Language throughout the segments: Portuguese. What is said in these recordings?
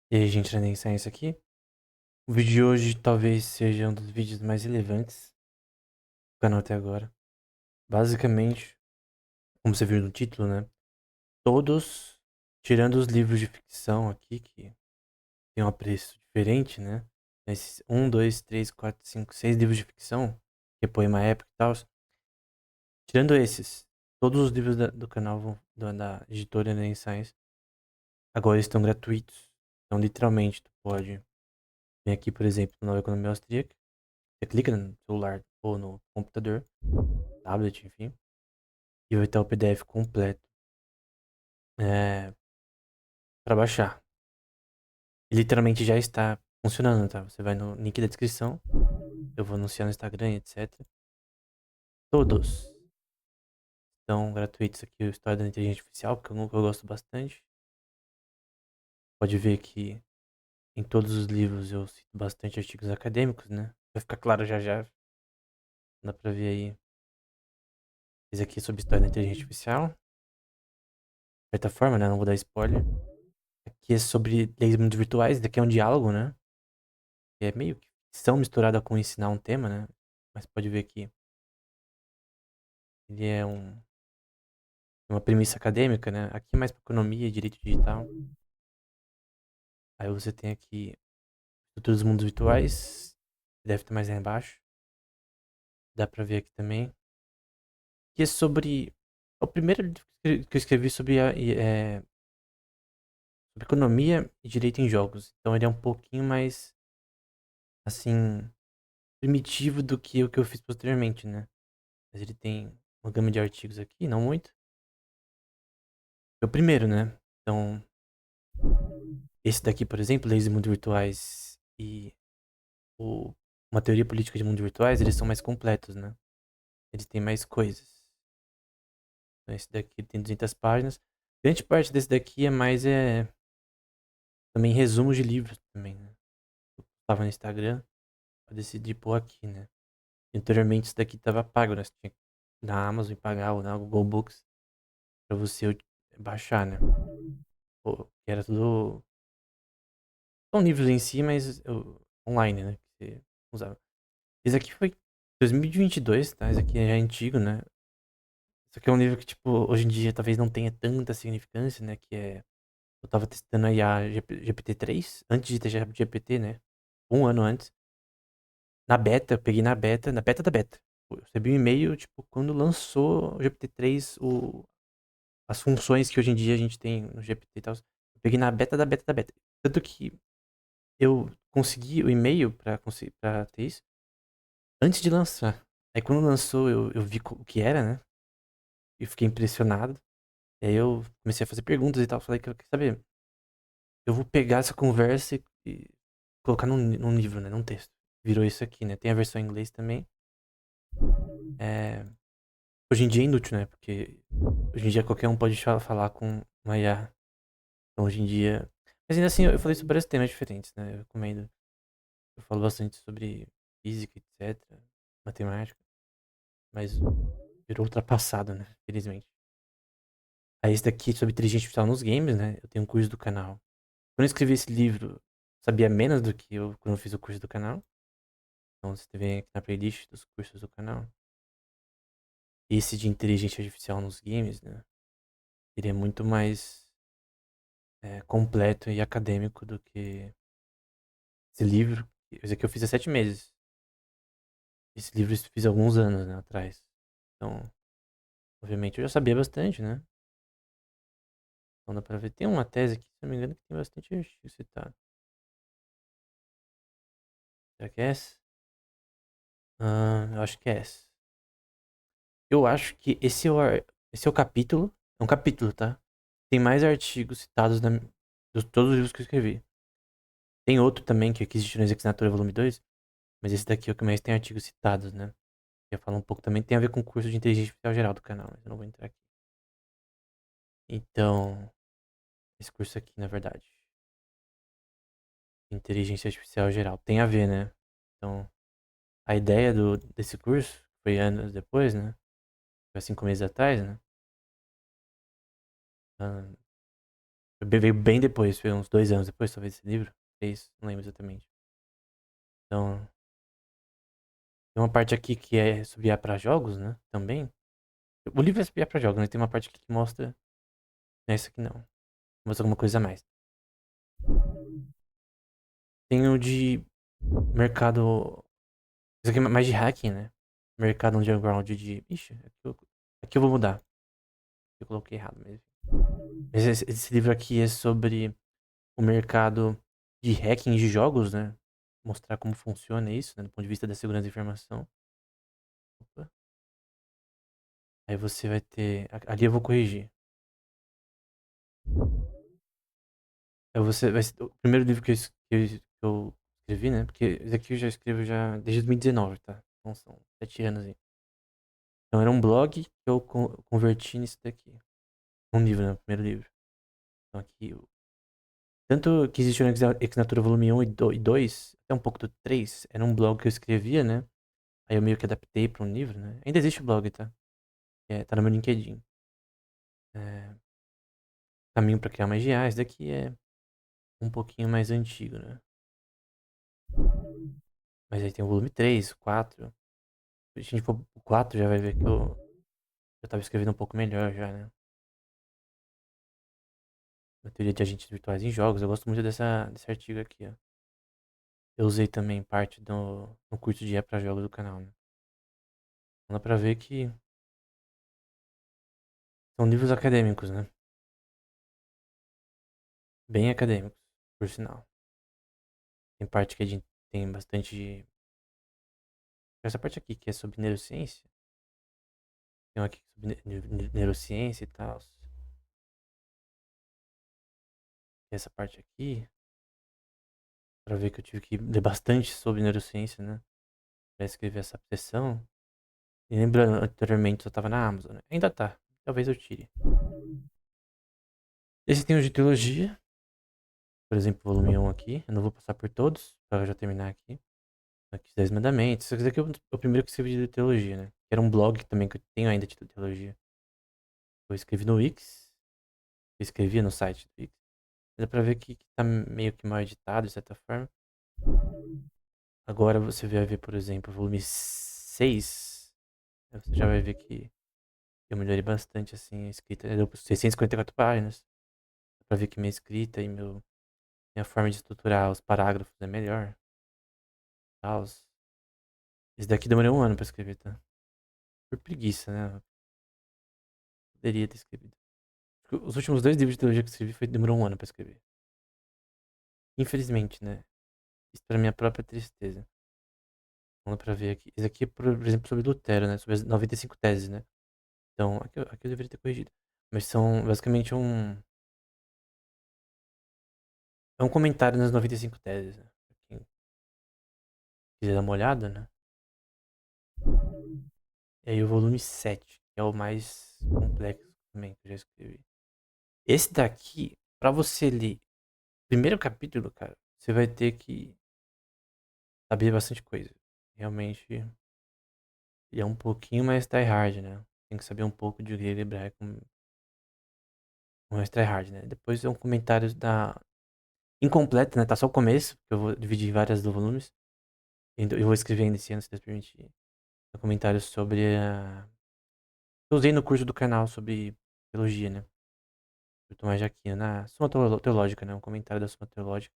E aí, gente, nem isso aqui. O vídeo de hoje talvez seja um dos vídeos mais relevantes do canal até agora. Basicamente, como você viu no título, né? Todos, tirando os livros de ficção aqui, que tem um preço diferente, né? Esses 6 livros de ficção, que é poema épico e tal. Tirando esses, todos os livros do canal da editora Enem Science agora estão gratuitos. Então, literalmente, tu pode vir aqui, por exemplo, na Economia Austríaca. Você clica no celular ou no computador, tablet, enfim, e vai ter o PDF completo para baixar. E literalmente já está funcionando, tá? Você vai no link da descrição, eu vou anunciar no Instagram, etc. Todos estão gratuitos aqui, o História da Inteligência Artificial, que eu gosto bastante. Pode ver que em todos os livros eu cito bastante artigos acadêmicos, né? Vai ficar claro já já, dá pra ver aí. Esse aqui é sobre História da Inteligência Artificial. De certa forma, né? Não vou dar spoiler. Aqui é sobre leis muito virtuais, daqui é um diálogo, né? Que é meio que ficção misturada com ensinar um tema, né? Mas pode ver que ele é uma premissa acadêmica, né? Aqui é mais para economia e direito digital. Aí você tem aqui estrutura dos mundos virtuais, que deve ter mais lá embaixo. Dá pra ver aqui também. Que é sobre. É o primeiro livro que eu escrevi sobre economia e direito em jogos. Então ele é um pouquinho mais, assim, primitivo do que o que eu fiz posteriormente, né? Mas ele tem uma gama de artigos aqui, não muito. É o primeiro, né? Então, esse daqui, por exemplo, Leis de Mundos Virtuais e o, uma teoria política de mundos virtuais, eles são mais completos, né? Eles têm mais coisas. Então, esse daqui tem 200 páginas. Grande parte desse daqui é mais também resumos de livros também, né? Eu tava no Instagram, eu decidi pôr aqui, né? Anteriormente isso daqui tava pago, né? Você tinha que ir na Amazon e pagar ou na Google Books pra você baixar, né? Pô, que era tudo. São livros em si, mas online, né? Que você usava. Esse aqui foi 2022, tá? Esse aqui é já antigo, né? Esse aqui é um livro que, tipo, hoje em dia talvez não tenha tanta significância, né? Que é. Eu tava testando a IA GPT-3, antes de ter GPT, né? Um ano antes. Na beta, eu peguei na beta da beta. Eu recebi um e-mail, tipo, quando lançou o GPT-3, as funções que hoje em dia a gente tem no GPT e tal. Eu peguei na beta da beta da beta. Tanto que eu consegui o e-mail pra ter isso antes de lançar. Aí quando lançou, eu vi o que era, né? E fiquei impressionado. E aí eu comecei a fazer perguntas e tal. Falei que eu quer saber. Eu vou pegar essa conversa e colocar num livro, né? Num texto. Virou isso aqui, né? Tem a versão em inglês também. É, hoje em dia é inútil, né? Porque hoje em dia qualquer um pode falar com uma IA. Então hoje em dia. Mas ainda assim, eu falei sobre vários temas diferentes, né? Eu recomendo. Eu falo bastante sobre física, etc. Matemática. Mas virou ultrapassado, né? Felizmente. Aí esse daqui é sobre inteligência artificial nos games, né? Eu tenho um curso do canal. Quando eu escrevi esse livro, sabia menos do que eu quando eu fiz o curso do canal. Então você vê aqui na playlist dos cursos do canal. Esse de inteligência artificial nos games, né? Ele é muito mais completo e acadêmico do que esse livro. Esse aqui eu fiz há 7 meses. Esse livro eu fiz há alguns anos, né, atrás. Então, obviamente eu já sabia bastante, né? Então dá pra ver. Tem uma tese aqui, se não me engano, que tem bastante artigo citado. Será que é essa? Eu acho que é essa. Eu acho que esse é o capítulo. É um capítulo, tá? Tem mais artigos citados dos todos os livros que eu escrevi. Tem outro também, que é Aquisições e Assinatura Volume 2, mas esse daqui é o que mais tem artigos citados, né? Eu falo um pouco também, tem a ver com o curso de inteligência artificial geral do canal, mas eu não vou entrar aqui. Então, esse curso aqui, na verdade, inteligência artificial geral, tem a ver, né? Então, a ideia desse curso, foi anos depois, né? Foi 5 meses atrás, né? Ah, Veio bem depois, foi uns 2 anos depois, talvez, esse livro. 3, não lembro exatamente. Então, tem uma parte aqui que é sobre IA pra jogos, né? Também. O livro é sobre IA pra jogos, né? Tem uma parte aqui que mostra. Não é essa aqui não. Mostra alguma coisa a mais. Tem o de mercado. Isso aqui é mais de hacking, né? Mercado underground de. Ixi, aqui eu vou mudar. Eu coloquei errado mesmo. Esse livro aqui é sobre o mercado de hacking de jogos, né? Mostrar como funciona isso, né? Do ponto de vista da segurança da informação. Opa. Aí você vai ter. Ali eu vou corrigir. Aí você vai ser o primeiro livro que eu escrevi, né? Porque esse aqui eu já escrevo já desde 2019, tá? Então são 7 anos aí. Então era um blog que eu converti nisso daqui. Um livro, né? O primeiro livro. Então aqui. Tanto que existe o Exnatura Volume 1 e 2, até um pouco do 3, era um blog que eu escrevia, né? Aí eu meio que adaptei pra um livro, né? Ainda existe o blog, tá? Tá no meu LinkedIn. É, Caminho pra criar mais GA. Esse daqui é um pouquinho mais antigo, né? Mas aí tem o volume 3, 4. Se a gente for pro 4, já vai ver que eu tava escrevendo um pouco melhor já, né? A teoria de agentes virtuais em jogos. Eu gosto muito desse artigo aqui, ó. Eu usei também parte no curso de IA pra jogos do canal, né? Dá pra ver que são livros acadêmicos, né? Bem acadêmicos, por sinal. Tem parte que a gente tem bastante. Essa parte aqui que é sobre neurociência. Tem uma aqui sobre neurociência e tal. Essa parte aqui, pra ver que eu tive que ler bastante sobre neurociência, né? Pra escrever essa sessão. E lembrando, anteriormente eu tava na Amazon, né? Ainda tá. Talvez eu tire. Esse tem o de teologia. Por exemplo, o volume 1 aqui. Eu não vou passar por todos, pra já terminar aqui. Aqui, 10 Mandamentos. Isso aqui é o primeiro que eu escrevi de teologia, né? Que era um blog também que eu tenho ainda de teologia. Eu escrevi no Wix. Eu escrevia no site do Wix. Dá pra ver que tá meio que mal editado, de certa forma. Agora você vai ver, por exemplo, o volume 6. Você já vai ver que eu melhorei bastante, assim, a escrita. Deu 654 páginas. Dá pra ver que minha escrita e minha forma de estruturar os parágrafos é melhor. Tals. Esse daqui demorou um ano pra escrever, tá? Por preguiça, né? Eu poderia ter escrevido. Os últimos 2 livros de teologia que eu escrevi demorou um ano pra escrever. Infelizmente, né? Isso pra minha própria tristeza. Vamos pra ver aqui. Esse aqui é, por exemplo, sobre Lutero, né? Sobre as 95 teses, né? Então, aqui eu deveria ter corrigido. Mas são basicamente é um comentário nas 95 teses, né? Pra quem quiser dar uma olhada, né? E aí o volume 7, que é o mais complexo também que eu já escrevi. Esse daqui, pra você ler o primeiro capítulo, cara, você vai ter que saber bastante coisa. Realmente, ele é um pouquinho mais tryhard, né? Tem que saber um pouco de grego e hebraico mais tryhard, né? Depois é um comentário da incompleto, né? Tá só o começo, que eu vou dividir em várias volumes. Eu vou escrever ainda esse ano, se Deus permitir. Comentários sobre a. Eu usei no curso do canal sobre teologia, né? Do Tomás de Aquino, na Suma Teológica, né? Um comentário da Suma Teológica.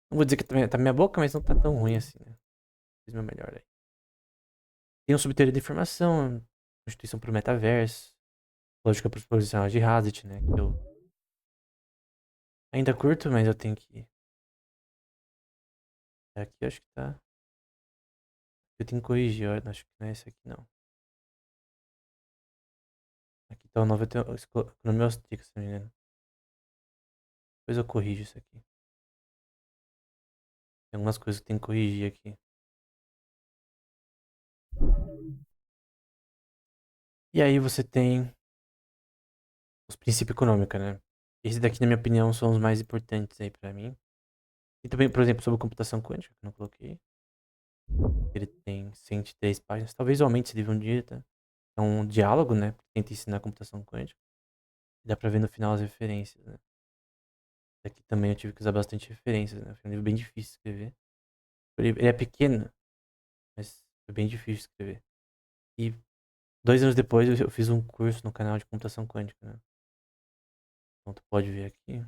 Não vou dizer que tá minha boca, mas não tá tão ruim assim, né? Fiz meu melhor aí. Tem um sobre teoria da informação, Constituição pro Metaverso, Lógica Proposicional de Hazlitt, né? Que eu ainda curto, mas eu tenho que. Aqui eu acho que tá. Eu tenho que corrigir, eu acho que não é esse aqui, não. Aqui tá o novo Economia Austríaca, se não me engano. Depois eu corrijo isso aqui. Tem algumas coisas que eu tenho que corrigir aqui. E aí você tem os princípios econômicos, né? Esse daqui, na minha opinião, são os mais importantes aí pra mim. E também, por exemplo, sobre computação quântica, que eu não coloquei. Ele tem 103 páginas. Talvez eu aumente esse livro um dia, tá? É um diálogo, né? Que tenta ensinar computação quântica. Dá pra ver no final as referências, né? Aqui também eu tive que usar bastante referências, né? Foi um livro bem difícil de escrever. Ele é pequeno, mas foi bem difícil de escrever. E 2 anos depois eu fiz um curso no canal de computação quântica, né? Então tu pode ver aqui,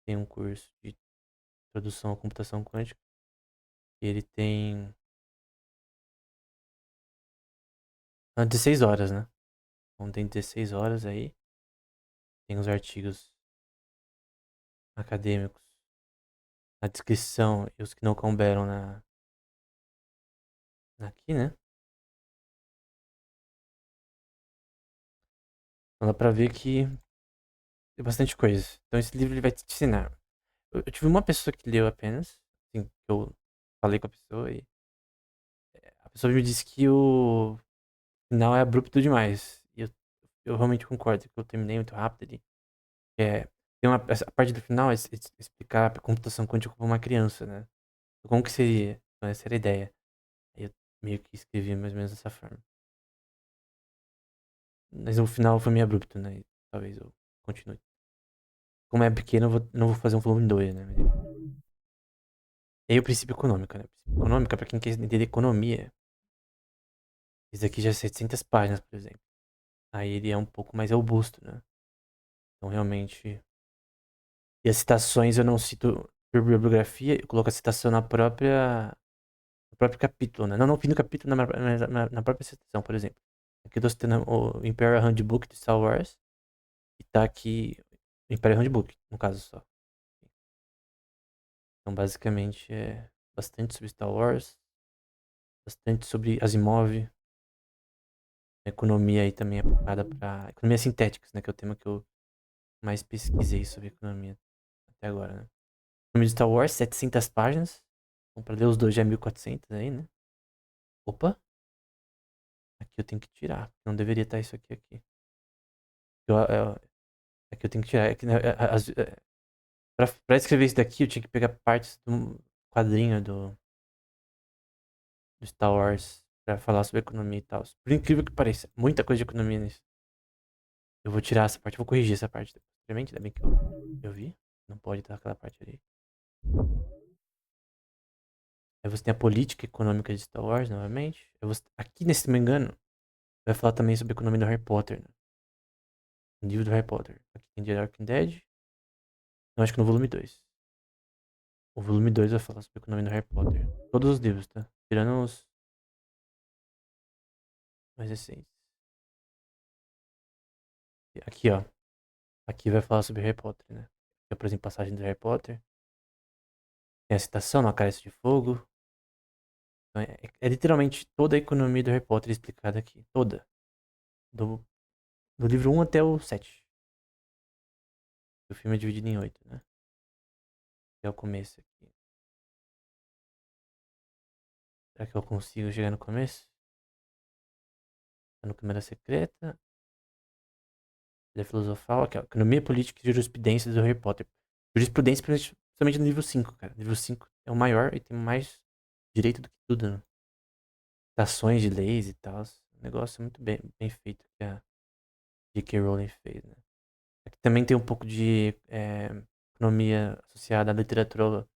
tem um curso de introdução à computação quântica. E ele tem 16 horas, né? Então tem 16 horas aí. Tem os artigos acadêmicos na descrição e os que não couberam aqui, né? Então dá pra ver que tem bastante coisa. Então esse livro ele vai te ensinar. Eu tive uma pessoa que leu apenas, assim, que eu falei com a pessoa e a pessoa me disse que o final é abrupto demais. E eu realmente concordo, que eu terminei muito rápido ali. É, tem essa parte do final é explicar a computação quântica para uma criança, né? Como que seria? Então essa era a ideia. Aí eu meio que escrevi mais ou menos dessa forma. Mas o final foi meio abrupto, né? E talvez eu continue. Como é pequeno, eu não vou fazer um volume 2, né? Mas, enfim. E aí o princípio econômico, né? O princípio econômico, é pra quem quer entender economia. Esse aqui já é 700 páginas, por exemplo. Aí ele é um pouco mais robusto, né? Então realmente. E as citações eu não cito por bibliografia, eu coloco a citação no próprio capítulo, né? Não no fim do capítulo, na própria citação, por exemplo. Aqui eu tô citando o Imperial Handbook de Star Wars. E tá aqui o Imperial Handbook, no caso só. Então basicamente é bastante sobre Star Wars, bastante sobre Asimov, economia aí também aplicada para economia sintéticas, né? Que é o tema que eu mais pesquisei sobre economia até agora, né? Economia de Star Wars, 700 páginas. Então, pra ler os dois já é 1400 aí, né? Opa, aqui eu tenho que tirar. Não deveria estar isso aqui. Aqui eu tenho que tirar. Aqui, né, pra escrever isso daqui, eu tinha que pegar partes do quadrinho do Star Wars pra falar sobre economia e tal. Por incrível que pareça, muita coisa de economia nisso. Eu vou tirar essa parte, vou corrigir essa parte posteriormente, ainda bem que eu vi. Não pode estar aquela parte ali. Aí você tem a política econômica de Star Wars, novamente. Aqui, se não me engano, vai falar também sobre a economia do Harry Potter, né? O livro do Harry Potter. Aqui tem The Walking Dead. Eu acho que no volume 2. O volume 2 vai falar sobre a economia do Harry Potter. Todos os livros, tá? Tirando os mais recentes. Aqui, ó. Aqui vai falar sobre Harry Potter, né? Eu, por exemplo, passagem do Harry Potter. Tem a citação, não Cálice de Fogo. Então, é literalmente toda a economia do Harry Potter explicada aqui. Toda. Do, do livro 1 até o 7. O filme é dividido em 8, né? Até o começo aqui. Será que eu consigo chegar no começo? Tá no Câmara Secreta. Ele é filosofal. Aqui, ó. Economia, Política e Jurisprudência do Harry Potter. Jurisprudência, principalmente no livro 5, cara. O livro 5 é o maior e tem mais direito do que tudo, né? Citações de leis e tal. O negócio é muito bem feito que a J.K. Rowling fez, né? Aqui também tem um pouco de economia associada à literatura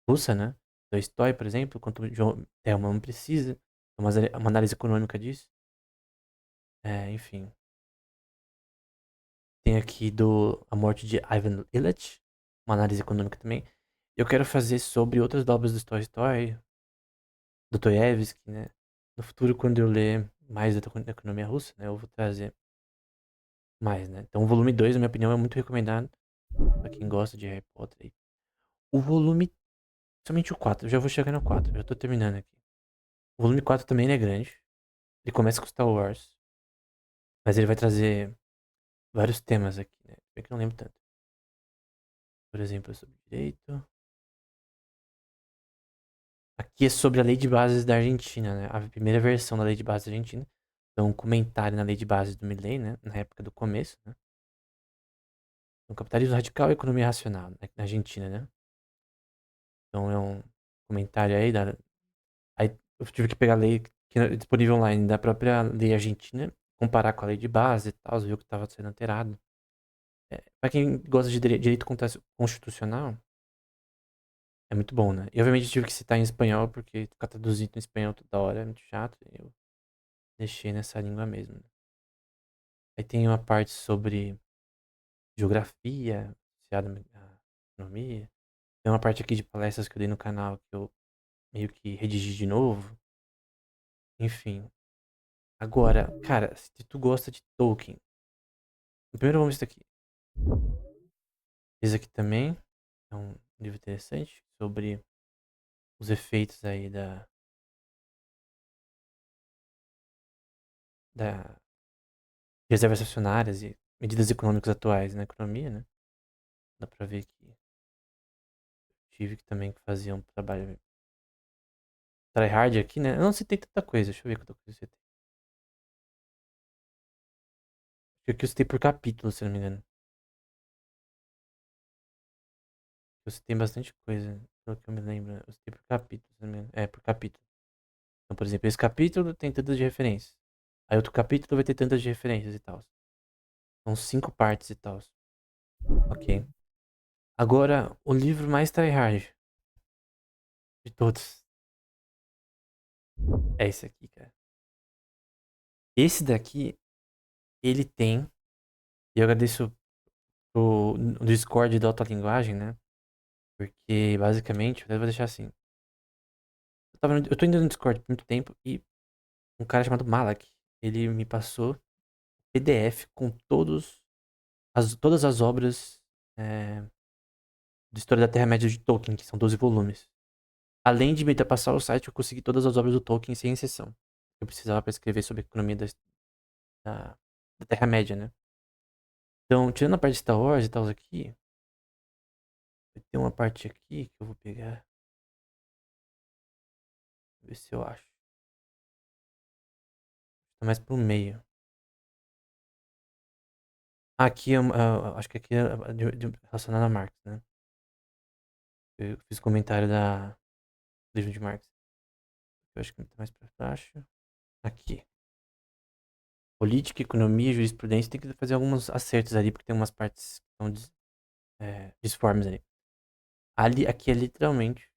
russa, né? Tolstói, por exemplo, quanto João Telman precisa. Uma análise econômica disso. Enfim. Tem aqui A Morte de Ivan Illich, uma análise econômica também. Eu quero fazer sobre outras obras do Tolstói, Dostoiévski, né? No futuro, quando eu ler mais da economia russa, né? Eu vou trazer mais, né? Então, o volume 2, na minha opinião, é muito recomendado pra quem gosta de Harry Potter aí. O volume, somente o 4, eu já vou chegar no 4, já tô terminando aqui. O volume 4 também ele é grande. Ele começa com Star Wars, mas ele vai trazer vários temas aqui, né? É que eu não lembro tanto. Por exemplo, sobre direito. Aqui é sobre a lei de bases da Argentina, né? A primeira versão da lei de bases da Argentina. Então, um comentário na lei de bases do Milei, né? Na época do começo, né? Então, capitalismo radical e economia racional, né? Na Argentina, né? Então, é um comentário aí da... Aí eu tive que pegar a lei que é disponível online da própria lei argentina, comparar com a lei de base e tal, ver o que estava sendo alterado. Pra quem gosta de direito constitucional, é muito bom, né? E obviamente eu tive que citar em espanhol, porque ficar traduzindo em espanhol toda hora é muito chato. Eu deixei nessa língua mesmo, né? Aí tem uma parte sobre geografia, associada à economia. Tem uma parte aqui de palestras que eu dei no canal que eu meio que redigi de novo. Enfim. Agora, cara, se tu gosta de Tolkien, primeiro vamos ver isso aqui. Esse aqui também é um livro interessante sobre os efeitos aí da reservas acionárias e medidas econômicas atuais na economia, né? Dá pra ver que tive que também fazer um trabalho tryhard aqui, né? Eu não citei tanta coisa, deixa eu ver quanta coisa eu citei. Acho que aqui eu citei por capítulo, se não me engano. Eu citei bastante coisa, pelo que eu me lembro. Eu citei por capítulo, se não me engano. É, por capítulo. Então, por exemplo, esse capítulo tem tantas de referências. Aí outro capítulo vai ter tantas de referências e tal. São 5 partes e tal. Ok. Agora, o livro mais tryhard de todos é esse aqui, cara. Esse daqui, ele tem. E eu agradeço no Discord da Autolinguagem, né? Porque, basicamente, eu vou deixar assim. Eu tô indo no Discord por muito tempo e um cara chamado Malak, ele me passou PDF com todas as obras de História da Terra-média de Tolkien, que são 12 volumes. Além de me passar o site, eu consegui todas as obras do Tolkien sem exceção. Eu precisava para escrever sobre a economia da, da Terra-média, né? Então, tirando a parte de Star Wars e tal aqui, vai ter uma parte aqui que eu vou pegar. Ver se eu acho. Tá mais pro meio. Aqui, acho que aqui é relacionado a Marx, né? Eu fiz comentário do livro de Marx. Eu acho que tá mais pra baixo. Aqui. Política, economia, jurisprudência. Tem que fazer alguns acertos ali, porque tem umas partes que estão disformes ali. Aqui é literalmente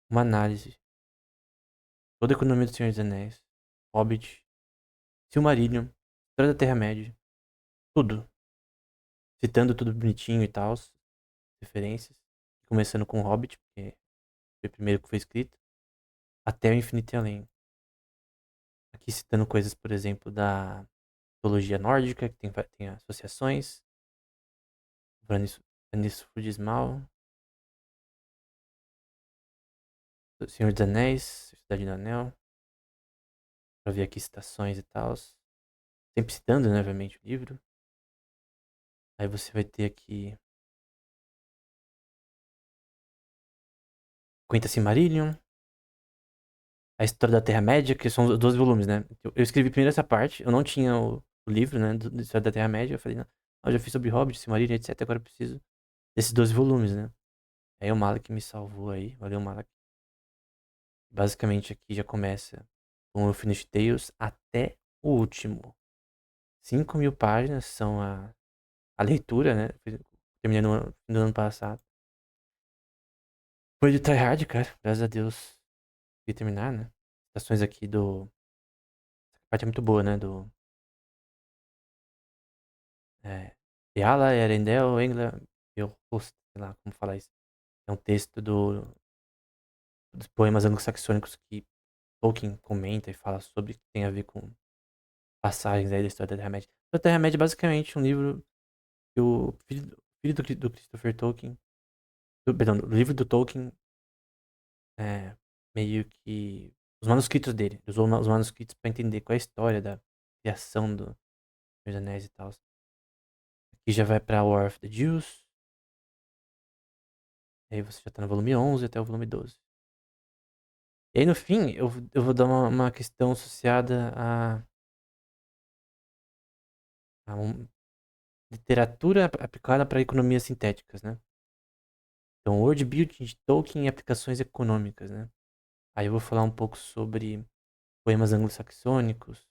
uma análise. Toda a economia do Senhor dos Anéis. Hobbit. Silmarillion. História da Terra-média. Tudo. Citando tudo bonitinho e tal. Referências. Começando com Hobbit, porque foi o primeiro que foi escrito. Até o infinito e além. Aqui citando coisas, por exemplo, da mitologia nórdica, que tem associações. Vanisfudismal. Senhor dos Anéis, Cidade do Anel. Pra ver aqui citações e tal. Sempre citando, né, obviamente, o livro. Aí você vai ter aqui Quinta Silmarillion, a História da Terra-média, que são os 12 volumes, né? Eu escrevi primeiro essa parte, eu não tinha o livro, né, da História da Terra-média. Eu falei, não, eu já fiz sobre Hobbit, Silmarillion, etc. Agora eu preciso desses 12 volumes, né? Aí o Malak me salvou aí, valeu Malak. Basicamente aqui já começa com o Finished Tales até o último. 5.000 páginas são a leitura, né? Terminei no ano passado. Foi de tryhard, cara. Graças a Deus. Consegui terminar, né? Citações aqui do. A parte é muito boa, né? Do. É, Eala, Erendel, Engla, Beowulf, sei lá como falar isso. É um texto dos poemas anglo-saxônicos que Tolkien comenta e fala sobre, que tem a ver com passagens aí da história da Terra-média. A Terra-média é basicamente um livro que o filho do Christopher Tolkien. Perdão, o livro do Tolkien é meio que. Os manuscritos dele. Ele usou os manuscritos pra entender qual é a história da criação do Senhor dos Anéis e tal. Aqui já vai pra War of the Jews. Aí você já tá no volume 11 até o volume 12. E aí no fim, eu vou dar uma questão associada a literatura aplicada para economias sintéticas, né? Então, world building de Tolkien e aplicações econômicas, né? Aí eu vou falar um pouco sobre poemas anglo-saxônicos,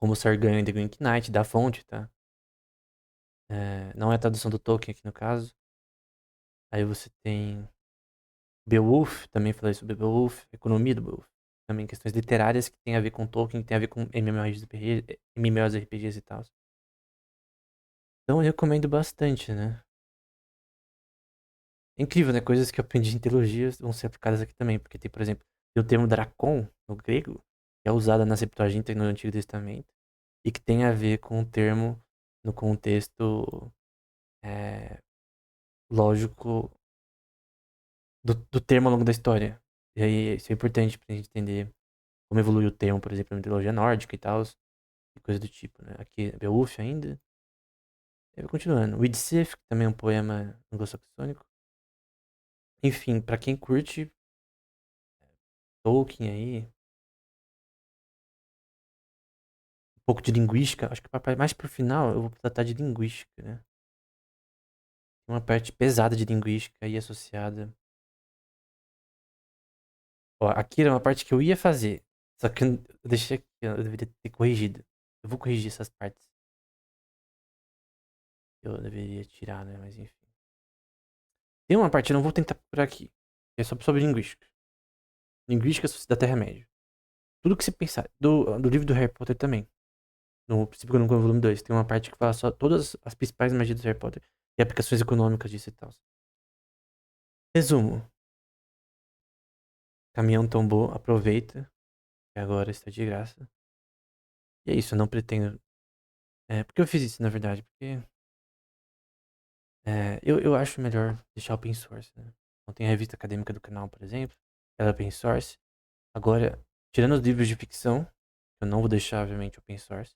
como Sarganho e The Green Knight, da fonte, tá? Não é a tradução do Tolkien aqui no caso. Aí você tem Beowulf, também falei sobre Beowulf, economia do Beowulf. Também questões literárias que tem a ver com Tolkien, que tem a ver com MMORPGs e tal. Então eu recomendo bastante, né? É incrível, né? Coisas que eu aprendi em teologia vão ser aplicadas aqui também. Porque tem, por exemplo, tem o termo Drakon, no grego, que é usado na Septuaginta e no Antigo Testamento, e que tem a ver com o termo no contexto é, lógico do termo ao longo da história. E aí isso é importante pra gente entender como evolui o termo, por exemplo, na mitologia nórdica e tal, e coisa do tipo, né? Aqui, Beowulf ainda. E vai continuando. Widsith, que também é um poema anglo-saxônico. Enfim, pra quem curte Tolkien aí, um pouco de linguística, acho que mais pro final eu vou tratar de linguística, né? Tem uma parte pesada de linguística aí associada. Ó, aqui era uma parte que eu ia fazer, só que eu deixei aqui, eu deveria ter corrigido. Eu vou corrigir essas partes. Eu deveria tirar, né? Mas enfim. Tem uma parte, eu não vou tentar por aqui. Que é sobre linguística. Linguística da Terra-média. Tudo que você pensar. Do livro do Harry Potter também. No Princípio Econômico no volume 2 tem uma parte que fala só todas as principais magias do Harry Potter e aplicações econômicas disso e tal. Resumo. Caminhão tombou, aproveita. Que agora está de graça. E é isso, eu não pretendo. Por que eu fiz isso, na verdade? Porque eu acho melhor deixar open source, né? Então tem a revista acadêmica do canal, por exemplo. Ela é open source. Agora, tirando os livros de ficção, eu não vou deixar, obviamente, open source.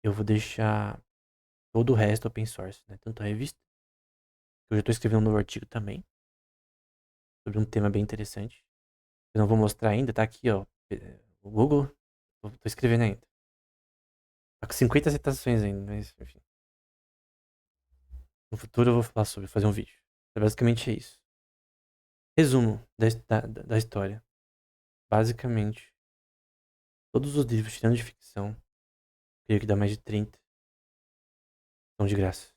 Eu vou deixar todo o resto open source, né? Tanto a revista, que eu já estou escrevendo um novo artigo também, sobre um tema bem interessante. Eu não vou mostrar ainda, tá aqui, ó. O Google, eu tô escrevendo ainda. Tá com 50 citações ainda, mas enfim. No futuro eu vou falar sobre, fazer um vídeo. Basicamente é isso. Resumo da história. Basicamente, todos os livros, tirando de ficção, creio que dá mais de 30, são de graça.